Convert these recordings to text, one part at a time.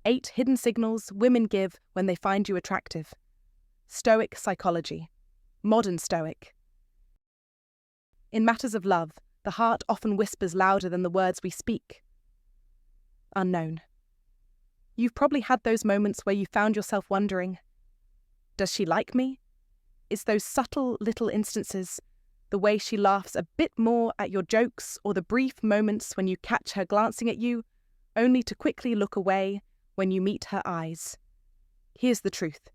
8 hidden signals women give when they find you attractive. Stoic psychology. Modern stoic. In matters of love, the heart often whispers louder than the words we speak. Unknown. You've probably had those moments where you found yourself wondering, does she like me? It's those subtle little instances, the way she laughs a bit more at your jokes, or the brief moments when you catch her glancing at you, only to quickly look away when you meet her eyes. Here's the truth.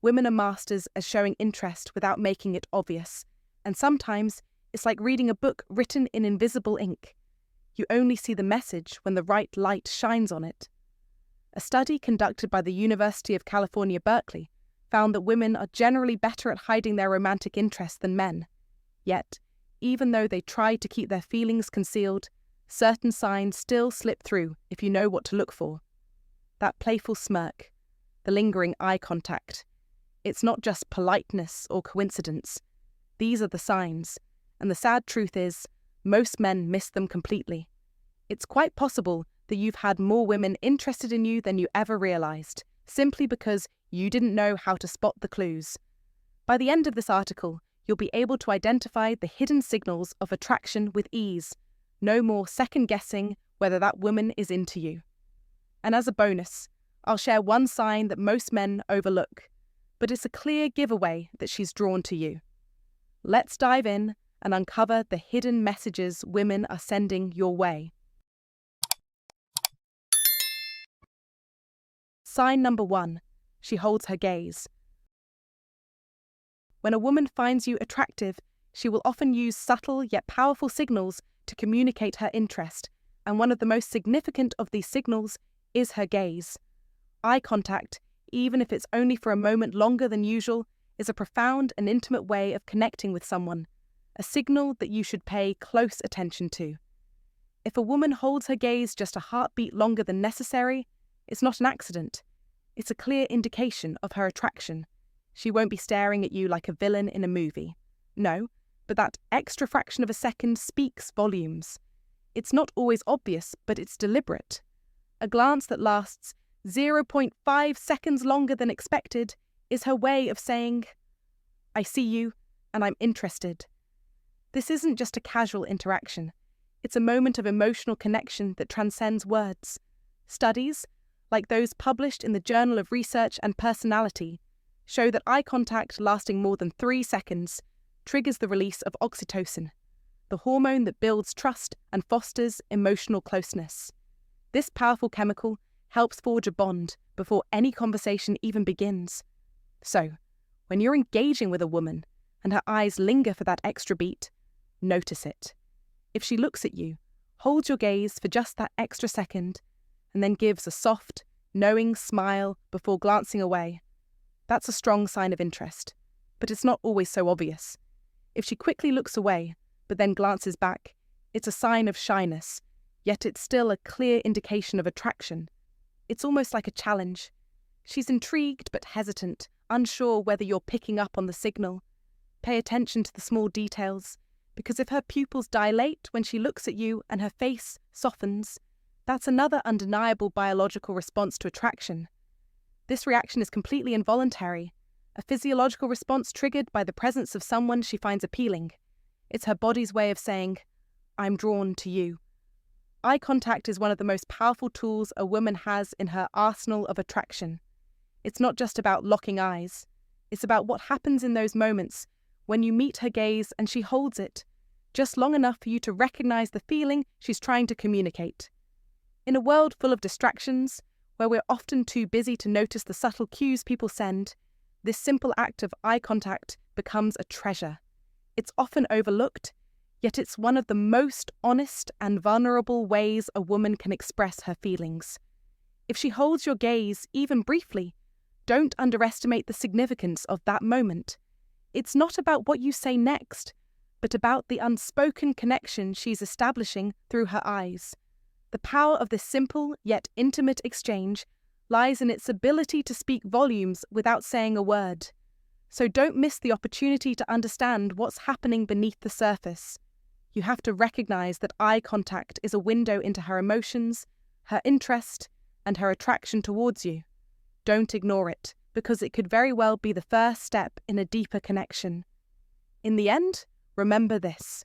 Women are masters at showing interest without making it obvious, and sometimes it's like reading a book written in invisible ink. You only see the message when the right light shines on it. A study conducted by the University of California, Berkeley, found that women are generally better at hiding their romantic interest than men. Yet, even though they try to keep their feelings concealed, certain signs still slip through if you know what to look for. That playful smirk, the lingering eye contact. It's not just politeness or coincidence. These are the signs, and the sad truth is, most men miss them completely. It's quite possible that you've had more women interested in you than you ever realized, simply because you didn't know how to spot the clues. By the end of this article, you'll be able to identify the hidden signals of attraction with ease. No more second-guessing whether that woman is into you. And as a bonus, I'll share one sign that most men overlook, but it's a clear giveaway that she's drawn to you. Let's dive in and uncover the hidden messages women are sending your way. Sign number 1. She holds her gaze. When a woman finds you attractive, she will often use subtle yet powerful signals to communicate her interest, and one of the most significant of these signals is her gaze. Eye contact, even if it's only for a moment longer than usual, is a profound and intimate way of connecting with someone, a signal that you should pay close attention to. If a woman holds her gaze just a heartbeat longer than necessary, it's not an accident. It's a clear indication of her attraction. She won't be staring at you like a villain in a movie. No, but that extra fraction of a second speaks volumes. It's not always obvious, but it's deliberate. A glance that lasts 0.5 seconds longer than expected is her way of saying, I see you and I'm interested. This isn't just a casual interaction. It's a moment of emotional connection that transcends words. Studies, like those published in the Journal of Research and Personality, show that eye contact lasting more than 3 seconds triggers the release of oxytocin, the hormone that builds trust and fosters emotional closeness. This powerful chemical helps forge a bond before any conversation even begins. So, when you're engaging with a woman and her eyes linger for that extra beat, notice it. If she looks at you, hold your gaze for just that extra second, and then gives a soft, knowing smile before glancing away. That's a strong sign of interest, but it's not always so obvious. If she quickly looks away, but then glances back, it's a sign of shyness, yet it's still a clear indication of attraction. It's almost like a challenge. She's intrigued but hesitant, unsure whether you're picking up on the signal. Pay attention to the small details, because if her pupils dilate when she looks at you and her face softens, that's another undeniable biological response to attraction. This reaction is completely involuntary, a physiological response triggered by the presence of someone she finds appealing. It's her body's way of saying, I'm drawn to you. Eye contact is one of the most powerful tools a woman has in her arsenal of attraction. It's not just about locking eyes. It's about what happens in those moments when you meet her gaze and she holds it, just long enough for you to recognize the feeling she's trying to communicate. In a world full of distractions, where we're often too busy to notice the subtle cues people send, this simple act of eye contact becomes a treasure. It's often overlooked, yet it's one of the most honest and vulnerable ways a woman can express her feelings. If she holds your gaze, even briefly, don't underestimate the significance of that moment. It's not about what you say next, but about the unspoken connection she's establishing through her eyes. The power of this simple yet intimate exchange lies in its ability to speak volumes without saying a word. So don't miss the opportunity to understand what's happening beneath the surface. You have to recognize that eye contact is a window into her emotions, her interest, and her attraction towards you. Don't ignore it, because it could very well be the first step in a deeper connection. In the end, remember this: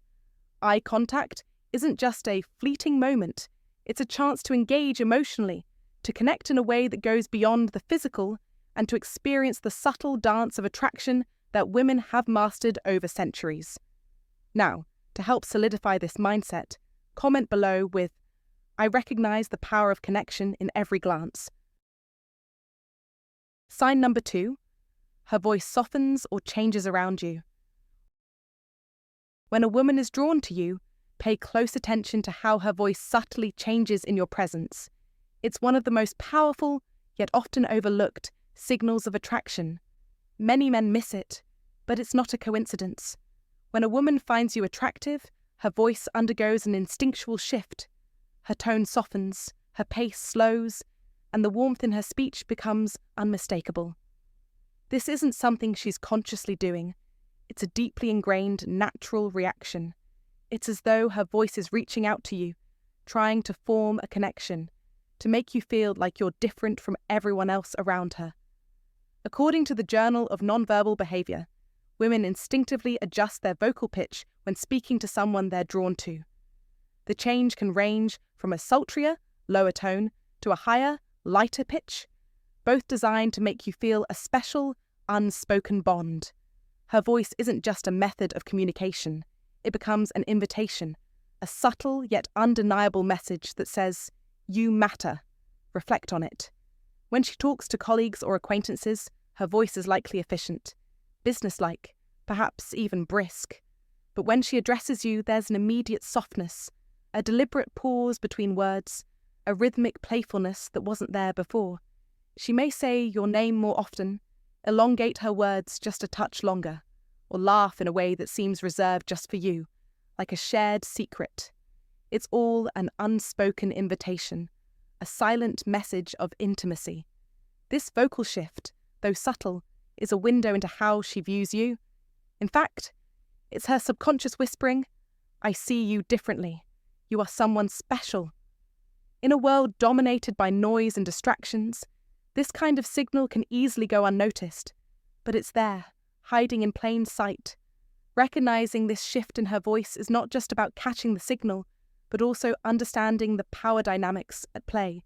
eye contact isn't just a fleeting moment, it's a chance to engage emotionally, to connect in a way that goes beyond the physical, and to experience the subtle dance of attraction that women have mastered over centuries. Now, to help solidify this mindset, comment below with, "I recognize the power of connection in every glance." Sign number 2, her voice softens or changes around you. When a woman is drawn to you, pay close attention to how her voice subtly changes in your presence. It's one of the most powerful, yet often overlooked, signals of attraction. Many men miss it, but it's not a coincidence. When a woman finds you attractive, her voice undergoes an instinctual shift. Her tone softens, her pace slows, and the warmth in her speech becomes unmistakable. This isn't something she's consciously doing. It's a deeply ingrained, natural reaction. It's as though her voice is reaching out to you, trying to form a connection, to make you feel like you're different from everyone else around her. According to the Journal of Nonverbal Behavior, women instinctively adjust their vocal pitch when speaking to someone they're drawn to. The change can range from a sultrier, lower tone to a higher, lighter pitch, both designed to make you feel a special, unspoken bond. Her voice isn't just a method of communication, it becomes an invitation, a subtle yet undeniable message that says, "You matter. Reflect on it." When she talks to colleagues or acquaintances, her voice is likely efficient, businesslike, perhaps even brisk. But when she addresses you, there's an immediate softness, a deliberate pause between words, a rhythmic playfulness that wasn't there before. She may say your name more often, elongate her words just a touch longer, or laugh in a way that seems reserved just for you, like a shared secret. It's all an unspoken invitation, a silent message of intimacy. This vocal shift, though subtle, is a window into how she views you. In fact, it's her subconscious whispering, "I see you differently. You are someone special." In a world dominated by noise and distractions, this kind of signal can easily go unnoticed, but it's there, hiding in plain sight. Recognizing this shift in her voice is not just about catching the signal, but also understanding the power dynamics at play.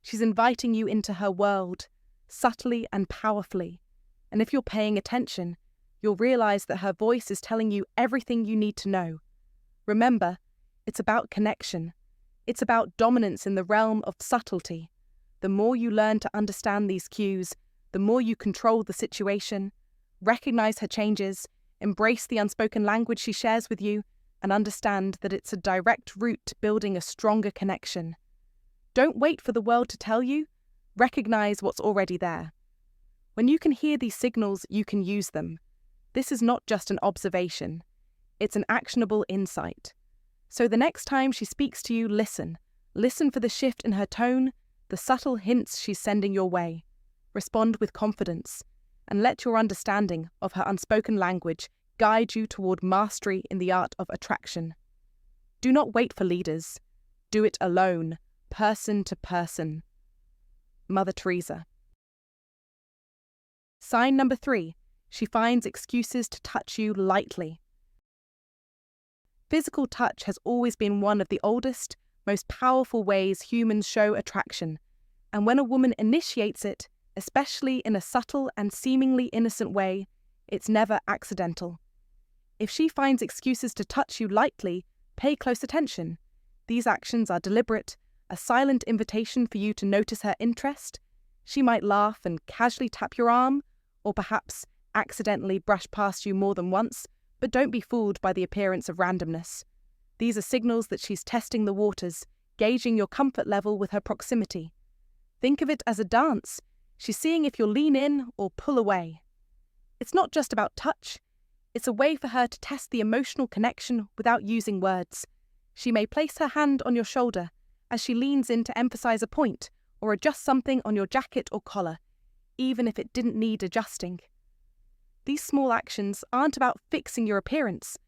She's inviting you into her world, subtly and powerfully. And if you're paying attention, you'll realize that her voice is telling you everything you need to know. Remember, it's about connection. It's about dominance in the realm of subtlety. The more you learn to understand these cues, the more you control the situation, recognize her changes, embrace the unspoken language she shares with you, and understand that it's a direct route to building a stronger connection. Don't wait for the world to tell you. Recognize what's already there. When you can hear these signals, you can use them. This is not just an observation. It's an actionable insight. So the next time she speaks to you, listen. Listen for the shift in her tone, the subtle hints she's sending your way. Respond with confidence, and let your understanding of her unspoken language guide you toward mastery in the art of attraction. Do not wait for leaders. Do it alone, person to person. Mother Teresa. Sign number 3. She finds excuses to touch you lightly. Physical touch has always been one of the oldest, most powerful ways humans show attraction, and when a woman initiates it, especially in a subtle and seemingly innocent way, it's never accidental. If she finds excuses to touch you lightly, pay close attention. These actions are deliberate, a silent invitation for you to notice her interest. She might laugh and casually tap your arm, or perhaps accidentally brush past you more than once, but don't be fooled by the appearance of randomness. These are signals that she's testing the waters, gauging your comfort level with her proximity. Think of it as a dance. She's seeing if you'll lean in or pull away. It's not just about touch. It's a way for her to test the emotional connection without using words. She may place her hand on your shoulder as she leans in to emphasize a point or adjust something on your jacket or collar, even if it didn't need adjusting. These small actions aren't about fixing your appearance.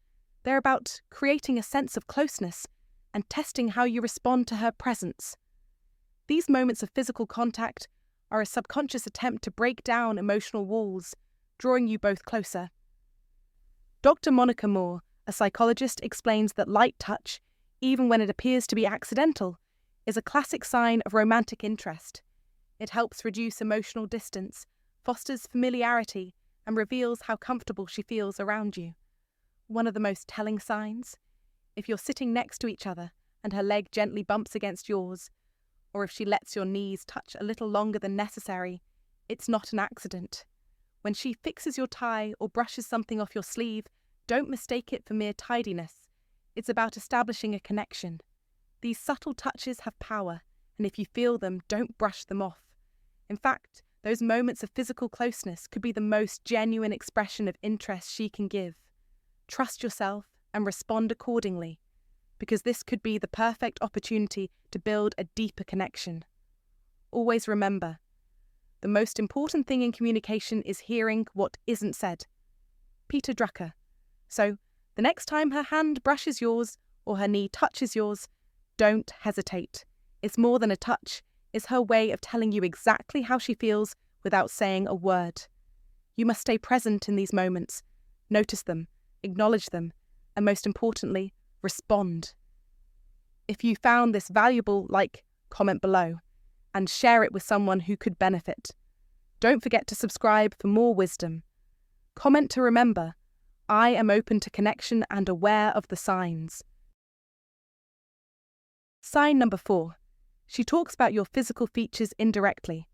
They're about creating a sense of closeness and testing how you respond to her presence. These moments of physical contact are a subconscious attempt to break down emotional walls, drawing you both closer. Dr. Monica Moore, a psychologist, explains that light touch, even when it appears to be accidental, is a classic sign of romantic interest. It helps reduce emotional distance, fosters familiarity, and reveals how comfortable she feels around you. One of the most telling signs? If you're sitting next to each other and her leg gently bumps against yours, or if she lets your knees touch a little longer than necessary, it's not an accident. When she fixes your tie or brushes something off your sleeve, don't mistake it for mere tidiness. It's about establishing a connection. These subtle touches have power, and if you feel them, don't brush them off. In fact, those moments of physical closeness could be the most genuine expression of interest she can give. Trust yourself and respond accordingly, because this could be the perfect opportunity to build a deeper connection. Always remember, the most important thing in communication is hearing what isn't said. Peter Drucker. So, the next time her hand brushes yours or her knee touches yours, don't hesitate. It's more than a touch. It's her way of telling you exactly how she feels without saying a word. You must stay present in these moments, notice them, acknowledge them, and most importantly, respond. If you found this valuable, comment below, and share it with someone who could benefit. Don't forget to subscribe for more wisdom. Comment to remember, I am open to connection and aware of the signs. Sign number 4. She talks about your physical features indirectly.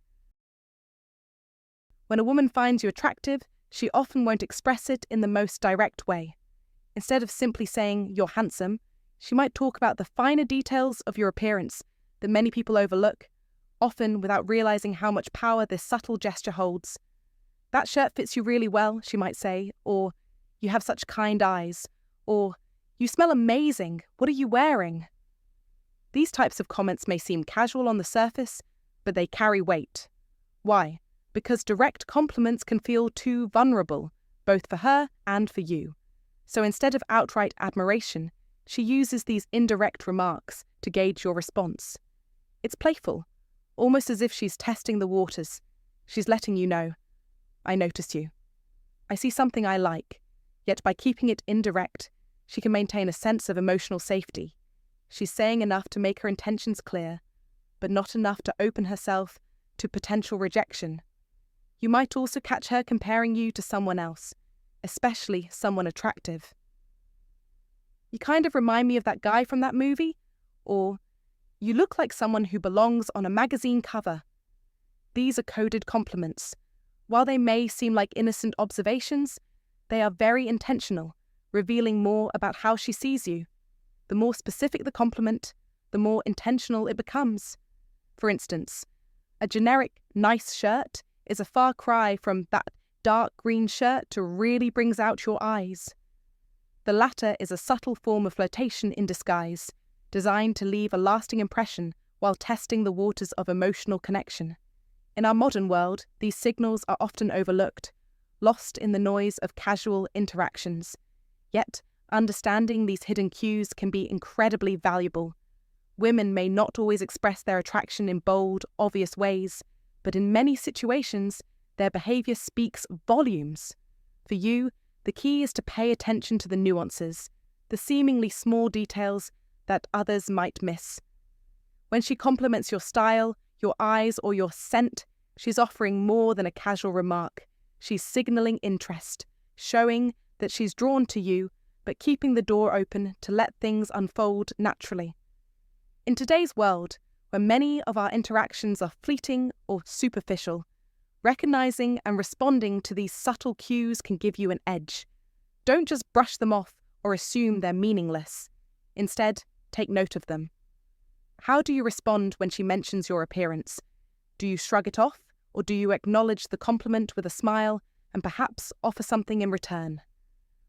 When a woman finds you attractive, she often won't express it in the most direct way. Instead of simply saying you're handsome, she might talk about the finer details of your appearance that many people overlook, often without realizing how much power this subtle gesture holds. That shirt fits you really well, she might say, or you have such kind eyes, or you smell amazing, what are you wearing? These types of comments may seem casual on the surface, but they carry weight. Why? Because direct compliments can feel too vulnerable, both for her and for you. So instead of outright admiration, she uses these indirect remarks to gauge your response. It's playful, almost as if she's testing the waters. She's letting you know, I notice you. I see something I like, yet by keeping it indirect, she can maintain a sense of emotional safety. She's saying enough to make her intentions clear, but not enough to open herself to potential rejection. You might also catch her comparing you to someone else, especially someone attractive. You kind of remind me of that guy from that movie, or you look like someone who belongs on a magazine cover. These are coded compliments. While they may seem like innocent observations, they are very intentional, revealing more about how she sees you. The more specific the compliment, the more intentional it becomes. For instance, a generic nice shirt is a far cry from that dark green shirt to really brings out your eyes. The latter is a subtle form of flirtation in disguise, designed to leave a lasting impression while testing the waters of emotional connection. In our modern world, these signals are often overlooked, lost in the noise of casual interactions. Yet, understanding these hidden cues can be incredibly valuable. Women may not always express their attraction in bold, obvious ways, but in many situations, their behavior speaks volumes. For you, the key is to pay attention to the nuances, the seemingly small details that others might miss. When she compliments your style, your eyes, or your scent, she's offering more than a casual remark. She's signaling interest, showing that she's drawn to you, but keeping the door open to let things unfold naturally. In today's world, where many of our interactions are fleeting or superficial, recognizing and responding to these subtle cues can give you an edge. Don't just brush them off or assume they're meaningless. Instead, take note of them. How do you respond when she mentions your appearance? Do you shrug it off, or do you acknowledge the compliment with a smile and perhaps offer something in return?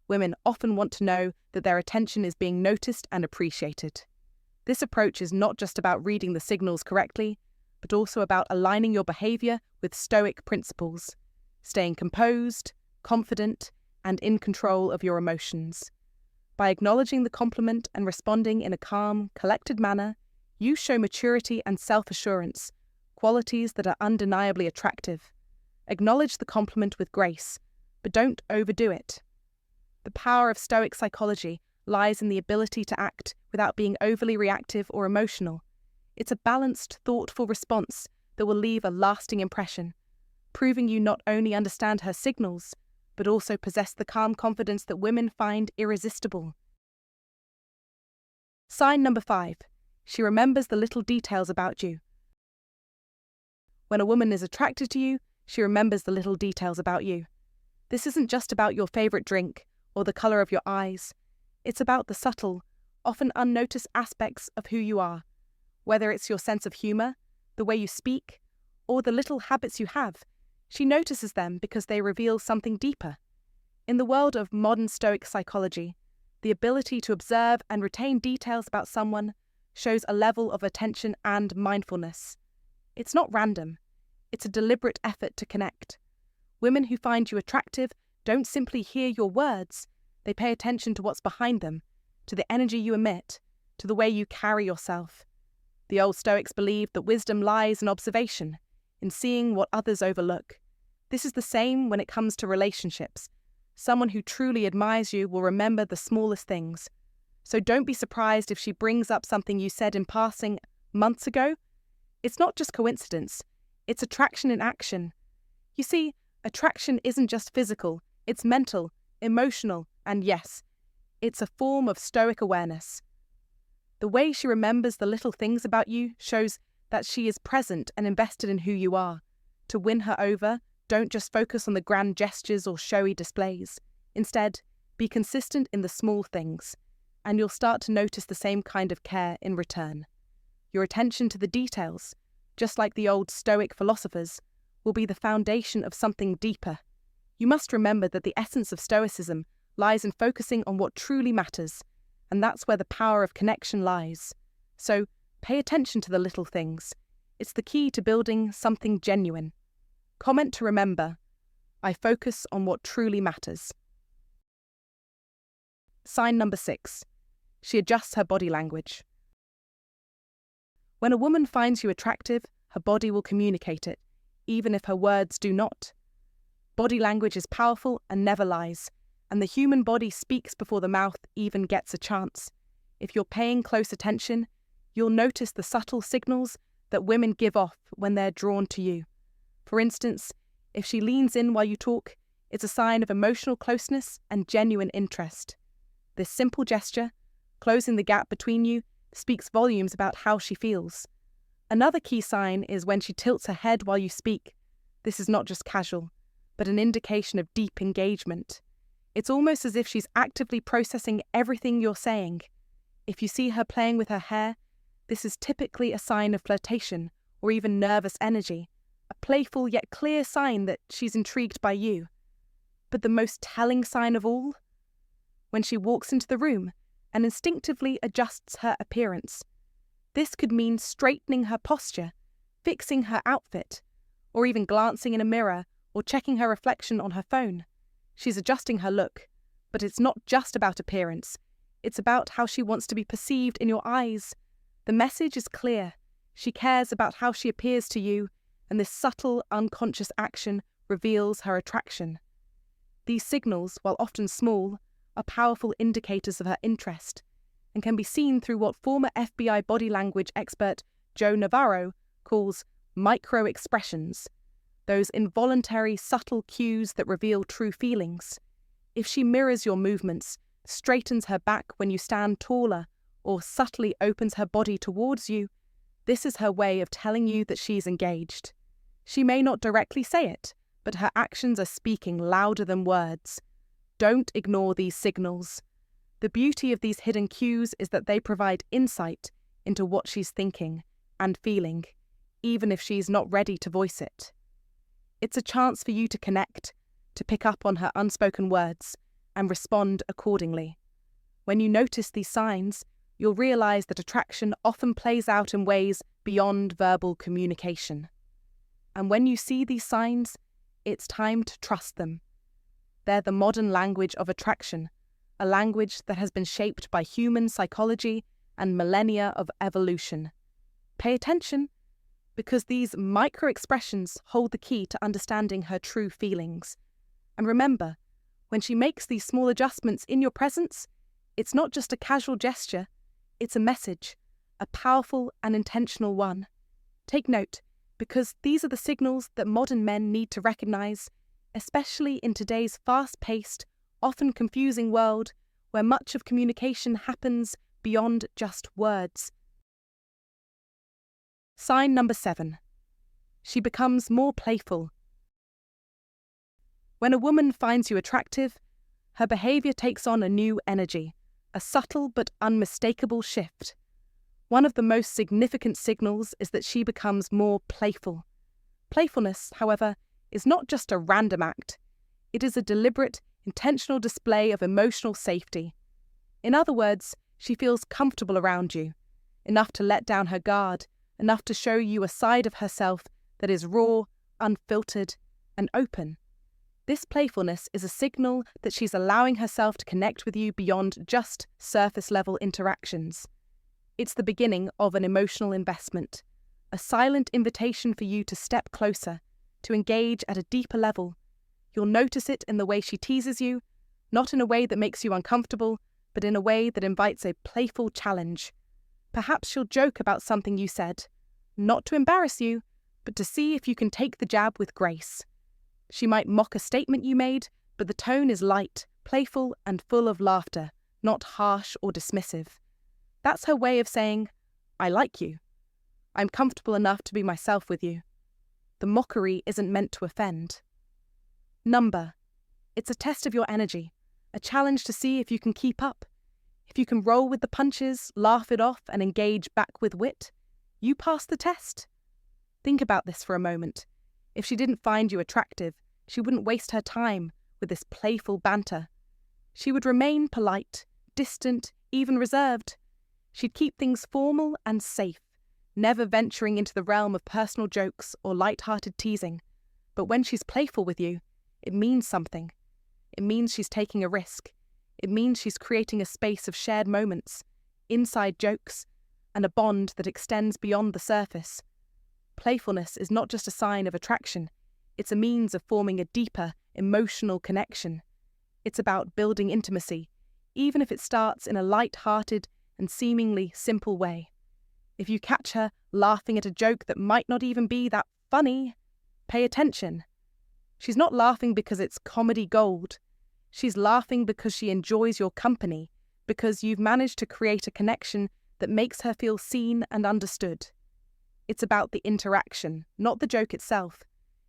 Women often want to know that their attention is being noticed and appreciated. This approach is not just about reading the signals correctly, but also about aligning your behavior with Stoic principles, staying composed, confident, and in control of your emotions. By acknowledging the compliment and responding in a calm, collected manner, You show maturity and self-assurance, qualities that are undeniably attractive. Acknowledge the compliment with grace, but don't overdo it. The power of Stoic psychology lies in the ability to act without being overly reactive or emotional. It's a balanced, thoughtful response that will leave a lasting impression, proving you not only understand her signals, but also possess the calm confidence that women find irresistible. Sign number 5. She remembers the little details about you. When a woman is attracted to you, she remembers the little details about you. This isn't just about your favorite drink or the color of your eyes. It's about the subtle, often unnoticed aspects of who you are. Whether it's your sense of humor, the way you speak, or the little habits you have, she notices them because they reveal something deeper. In the world of modern Stoic psychology, the ability to observe and retain details about someone shows a level of attention and mindfulness. It's not random. It's a deliberate effort to connect. Women who find you attractive don't simply hear your words, they pay attention to what's behind them, to the energy you emit, to the way you carry yourself. The old Stoics believed that wisdom lies in observation, in seeing what others overlook. This is the same when it comes to relationships. Someone who truly admires you will remember the smallest things. So don't be surprised if she brings up something you said in passing months ago. It's not just coincidence, it's attraction in action. You see, attraction isn't just physical, it's mental, emotional, and yes, it's a form of Stoic awareness. The way she remembers the little things about you shows that she is present and invested in who you are. To win her over, don't just focus on the grand gestures or showy displays. Instead, be consistent in the small things, and you'll start to notice the same kind of care in return. Your attention to the details, just like the old Stoic philosophers, will be the foundation of something deeper. You must remember that the essence of Stoicism lies in focusing on what truly matters, and that's where the power of connection lies. So, pay attention to the little things. It's the key to building something genuine. Comment to remember, I focus on what truly matters. Sign number 6. She adjusts her body language. When a woman finds you attractive, her body will communicate it, even if her words do not. Body language is powerful and never lies, and the human body speaks before the mouth even gets a chance. If you're paying close attention, you'll notice the subtle signals that women give off when they're drawn to you. For instance, if she leans in while you talk, it's a sign of emotional closeness and genuine interest. This simple gesture, closing the gap between you, speaks volumes about how she feels. Another key sign is when she tilts her head while you speak. This is not just casual, but an indication of deep engagement. It's almost as if she's actively processing everything you're saying. If you see her playing with her hair, this is typically a sign of flirtation or even nervous energy, a playful yet clear sign that she's intrigued by you. But the most telling sign of all? When she walks into the room and instinctively adjusts her appearance. This could mean straightening her posture, fixing her outfit, or even glancing in a mirror or checking her reflection on her phone. She's adjusting her look, but it's not just about appearance. It's about how she wants to be perceived in your eyes. The message is clear. She cares about how she appears to you, and this subtle, unconscious action reveals her attraction. These signals, while often small, are powerful indicators of her interest, and can be seen through what former FBI body language expert Joe Navarro calls micro-expressions, those involuntary, subtle cues that reveal true feelings. If she mirrors your movements, straightens her back when you stand taller, or subtly opens her body towards you, this is her way of telling you that she's engaged. She may not directly say it, but her actions are speaking louder than words. Don't ignore these signals. The beauty of these hidden cues is that they provide insight into what she's thinking and feeling, even if she's not ready to voice it. It's a chance for you to connect, to pick up on her unspoken words, and respond accordingly. When you notice these signs, you'll realize that attraction often plays out in ways beyond verbal communication. And when you see these signs, it's time to trust them. They're the modern language of attraction, a language that has been shaped by human psychology and millennia of evolution. Pay attention, because these micro-expressions hold the key to understanding her true feelings. And remember, when she makes these small adjustments in your presence, it's not just a casual gesture, it's a message, a powerful and intentional one. Take note, because these are the signals that modern men need to recognize, especially in today's fast-paced, often confusing world where much of communication happens beyond just words. Sign number 7. She becomes more playful. When a woman finds you attractive, her behavior takes on a new energy, a subtle but unmistakable shift. One of the most significant signals is that she becomes more playful. Playfulness, however, is not just a random act. It is a deliberate, intentional display of emotional safety. In other words, she feels comfortable around you, enough to let down her guard, enough to show you a side of herself that is raw, unfiltered, and open. This playfulness is a signal that she's allowing herself to connect with you beyond just surface-level interactions. It's the beginning of an emotional investment, a silent invitation for you to step closer, to engage at a deeper level. You'll notice it in the way she teases you, not in a way that makes you uncomfortable, but in a way that invites a playful challenge. Perhaps she'll joke about something you said, not to embarrass you, but to see if you can take the jab with grace. She might mock a statement you made, but the tone is light, playful, and full of laughter, not harsh or dismissive. That's her way of saying, I like you. I'm comfortable enough to be myself with you. The mockery isn't meant to offend. Number. It's a test of your energy, a challenge to see if you can keep up. If you can roll with the punches, laugh it off, and engage back with wit, you pass the test. Think about this for a moment. If she didn't find you attractive, she wouldn't waste her time with this playful banter. She would remain polite, distant, even reserved. She'd keep things formal and safe, never venturing into the realm of personal jokes or light-hearted teasing. But when she's playful with you, it means something. It means she's taking a risk. It means she's creating a space of shared moments, inside jokes, and a bond that extends beyond the surface. Playfulness is not just a sign of attraction, it's a means of forming a deeper, emotional connection. It's about building intimacy, even if it starts in a light-hearted and seemingly simple way. If you catch her laughing at a joke that might not even be that funny, pay attention. She's not laughing because it's comedy gold. She's laughing because she enjoys your company, because you've managed to create a connection that makes her feel seen and understood. It's about the interaction, not the joke itself.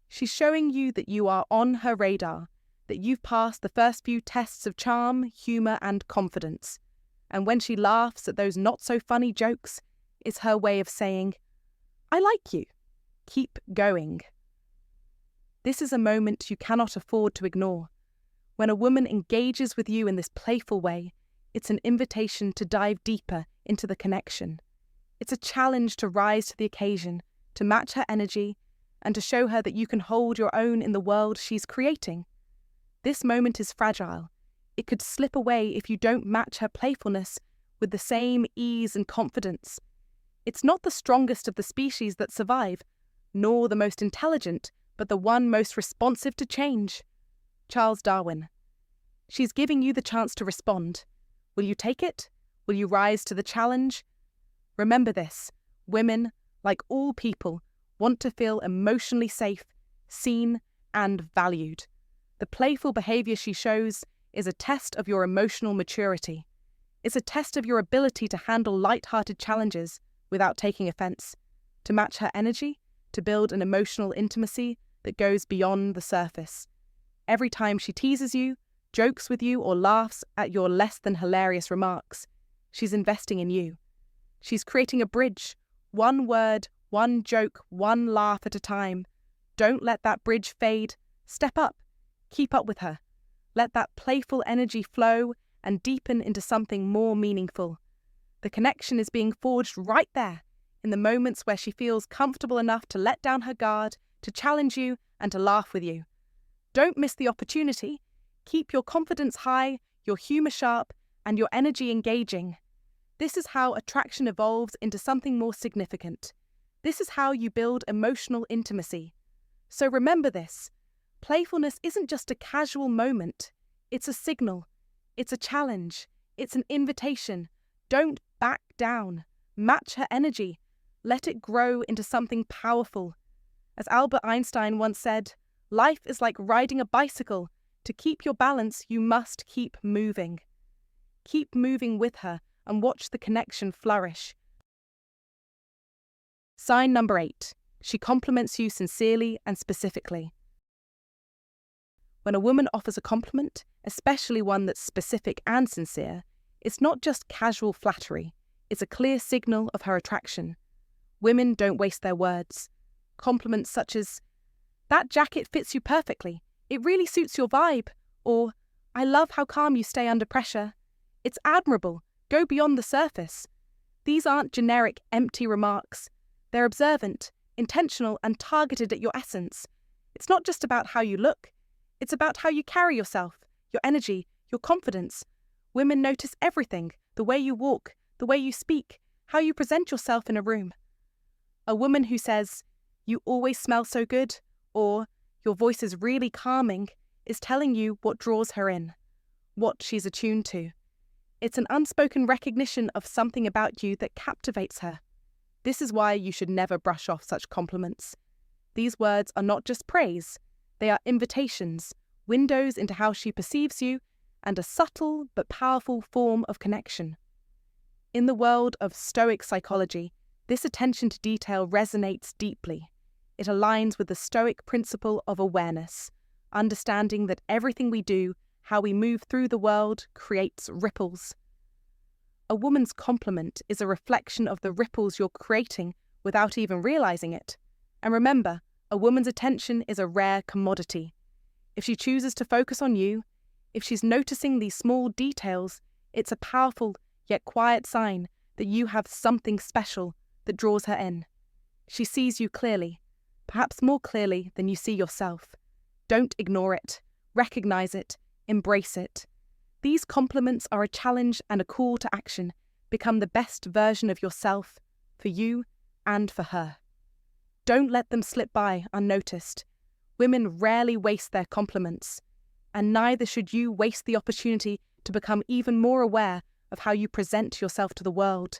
She's showing you that you are on her radar, that you've passed the first few tests of charm, humour, and confidence. And when she laughs at those not-so-funny jokes, it's her way of saying, I like you. Keep going. This is a moment you cannot afford to ignore. When a woman engages with you in this playful way, it's an invitation to dive deeper into the connection. It's a challenge to rise to the occasion, to match her energy, and to show her that you can hold your own in the world she's creating. This moment is fragile. It could slip away if you don't match her playfulness with the same ease and confidence. It's not the strongest of the species that survive, nor the most intelligent, but the one most responsive to change. Charles Darwin. She's giving you the chance to respond. Will you take it? Will you rise to the challenge? Remember this, women, like all people, want to feel emotionally safe, seen, and valued. The playful behaviour she shows is a test of your emotional maturity. It's a test of your ability to handle light-hearted challenges without taking offence, to match her energy, to build an emotional intimacy that goes beyond the surface. Every time she teases you, jokes with you, or laughs at your less than hilarious remarks, she's investing in you. She's creating a bridge, one word, one joke, one laugh at a time. Don't let that bridge fade. Step up. Keep up with her. Let that playful energy flow and deepen into something more meaningful. The connection is being forged right there, in the moments where she feels comfortable enough to let down her guard, to challenge you, and to laugh with you. Don't miss the opportunity. Keep your confidence high, your humour sharp, and your energy engaging. This is how attraction evolves into something more significant, This is how you build emotional intimacy. So remember this. Playfulness isn't just a casual moment. It's a signal. It's a challenge. It's an invitation. Don't back down. Match her energy. Let it grow into something powerful. As Albert Einstein once said, life is like riding a bicycle. To keep your balance, you must keep moving. Keep moving with her and watch the connection flourish. Sign number 8. She compliments you sincerely and specifically. When a woman offers a compliment, especially one that's specific and sincere, it's not just casual flattery, it's a clear signal of her attraction. Women don't waste their words. Compliments such as, "That jacket fits you perfectly. It really suits your vibe," or, "I love how calm you stay under pressure. It's admirable. Go beyond the surface." These aren't generic, empty remarks. They're observant, intentional, and targeted at your essence. It's not just about how you look. It's about how you carry yourself, your energy, your confidence. Women notice everything: the way you walk, the way you speak, how you present yourself in a room. A woman who says, "You always smell so good," or "Your voice is really calming," is telling you what draws her in, what she's attuned to. It's an unspoken recognition of something about you that captivates her. This is why you should never brush off such compliments. These words are not just praise, they are invitations, windows into how she perceives you, and a subtle but powerful form of connection. In the world of Stoic psychology, this attention to detail resonates deeply. It aligns with the Stoic principle of awareness, understanding that everything we do, how we move through the world, creates ripples. A woman's compliment is a reflection of the ripples you're creating without even realizing it. And remember, a woman's attention is a rare commodity. If she chooses to focus on you, if she's noticing these small details, it's a powerful yet quiet sign that you have something special that draws her in. She sees you clearly, perhaps more clearly than you see yourself. Don't ignore it. Recognize it. Embrace it. These compliments are a challenge and a call to action. Become the best version of yourself, for you and for her. Don't let them slip by unnoticed. Women rarely waste their compliments, and neither should you waste the opportunity to become even more aware of how you present yourself to the world.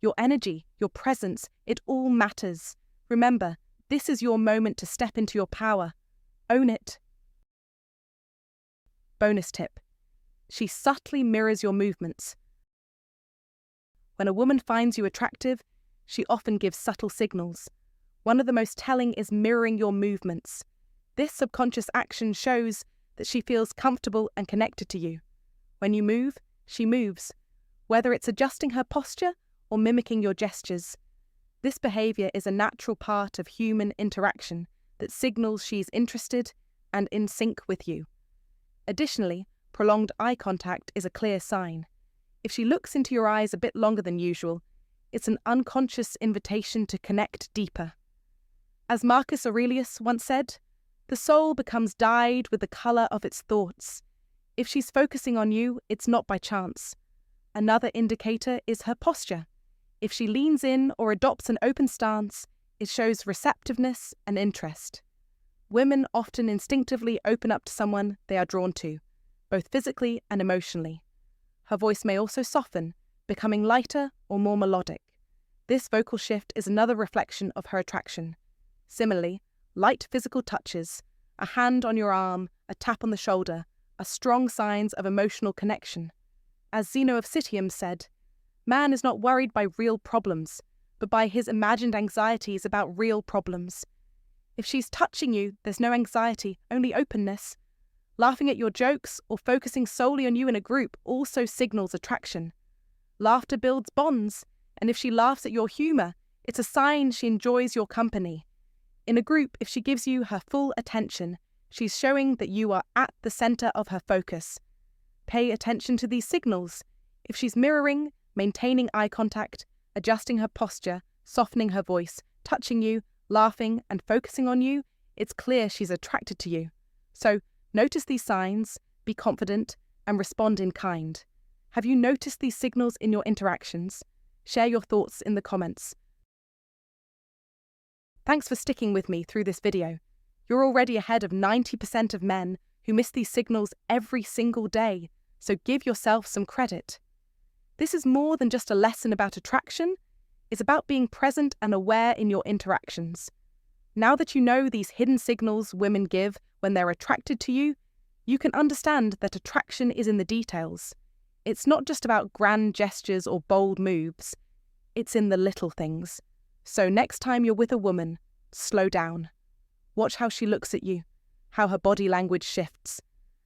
Your energy, your presence, it all matters. Remember, this is your moment to step into your power. Own it. Bonus tip. She subtly mirrors your movements. When a woman finds you attractive, she often gives subtle signals. One of the most telling is mirroring your movements. This subconscious action shows that she feels comfortable and connected to you. When you move, she moves, whether it's adjusting her posture or mimicking your gestures. This behavior is a natural part of human interaction that signals she's interested and in sync with you. Additionally, prolonged eye contact is a clear sign. If she looks into your eyes a bit longer than usual, it's an unconscious invitation to connect deeper. As Marcus Aurelius once said, the soul becomes dyed with the colour of its thoughts. If she's focusing on you, it's not by chance. Another indicator is her posture. If she leans in or adopts an open stance, it shows receptiveness and interest. Women often instinctively open up to someone they are drawn to, both physically and emotionally. Her voice may also soften, becoming lighter or more melodic. This vocal shift is another reflection of her attraction. Similarly, light physical touches, a hand on your arm, a tap on the shoulder, are strong signs of emotional connection. As Zeno of Citium said, "Man is not worried by real problems, but by his imagined anxieties about real problems." If she's touching you, there's no anxiety, only openness. Laughing at your jokes or focusing solely on you in a group also signals attraction. Laughter builds bonds, and if she laughs at your humour, it's a sign she enjoys your company. In a group, if she gives you her full attention, she's showing that you are at the centre of her focus. Pay attention to these signals. If she's mirroring, maintaining eye contact, adjusting her posture, softening her voice, touching you, laughing, and focusing on you, it's clear she's attracted to you. So, notice these signs, be confident, and respond in kind. Have you noticed these signals in your interactions? Share your thoughts in the comments. Thanks for sticking with me through this video. You're already ahead of 90% of men who miss these signals every single day, so give yourself some credit. This is more than just a lesson about attraction. It's about being present and aware in your interactions. Now that you know these hidden signals women give when they're attracted to you, you can understand that attraction is in the details. It's not just about grand gestures or bold moves. It's in the little things. So next time you're with a woman, slow down. Watch how she looks at you, how her body language shifts,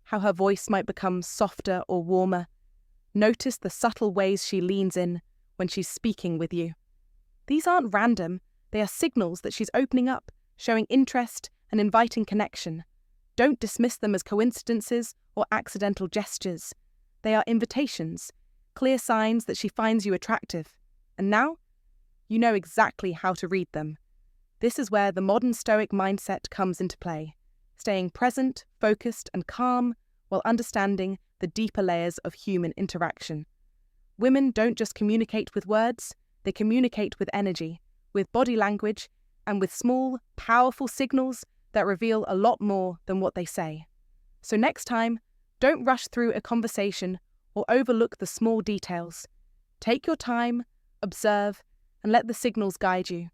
how her voice might become softer or warmer. Notice the subtle ways she leans in when she's speaking with you. These aren't random, they are signals that she's opening up, showing interest and inviting connection. Don't dismiss them as coincidences or accidental gestures. They are invitations, clear signs that she finds you attractive. And now, you know exactly how to read them. This is where the modern Stoic mindset comes into play, staying present, focused, and calm while understanding the deeper layers of human interaction. Women don't just communicate with words, they communicate with energy, with body language, and with small, powerful signals that reveal a lot more than what they say. So next time, don't rush through a conversation or overlook the small details. Take your time, observe, and let the signals guide you.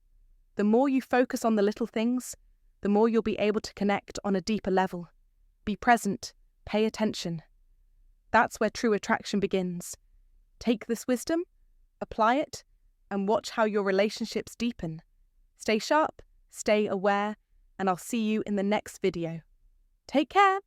The more you focus on the little things, the more you'll be able to connect on a deeper level. Be present, pay attention. That's where true attraction begins. Take this wisdom, apply it, and watch how your relationships deepen. Stay sharp, stay aware, and I'll see you in the next video. Take care!